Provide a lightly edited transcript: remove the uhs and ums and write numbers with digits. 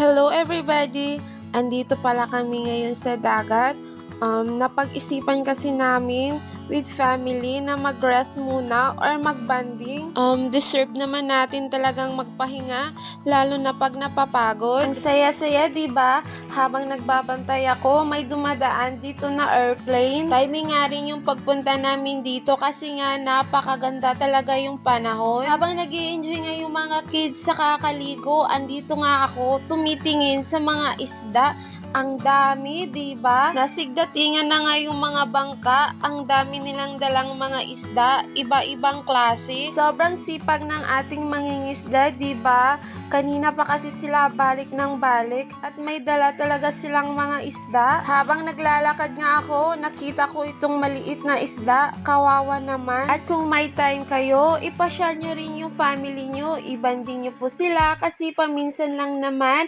Hello everybody! Andito pala kami ngayon sa dagat. Napag-isipan kasi namin with family na mag-rest muna or mag-banding. Deserve naman natin talagang magpahinga, lalo na pag napapagod. Ang saya-saya, diba? Habang nagbabantay ako, may dumadaan dito na airplane. Timing nga rin yung pagpunta namin dito kasi nga napakaganda talaga yung panahon. Habang nag-i-enjoy nga yung mga kids sa kakaligo, andito nga ako tumitingin sa mga isda. Ang dami, diba? Nasigdatingan na nga yung mga bangka. Ang dami nilang dalang mga isda, iba-ibang klase. Sobrang sipag ng ating mangingisda, diba? Kanina pa kasi sila balik ng balik at may dala talaga silang mga isda. Habang naglalakad nga ako, nakita ko itong maliit na isda. Kawawa naman. At kung may time kayo, ipasyal nyo rin yung family nyo. Ibanding nyo po sila kasi paminsan lang naman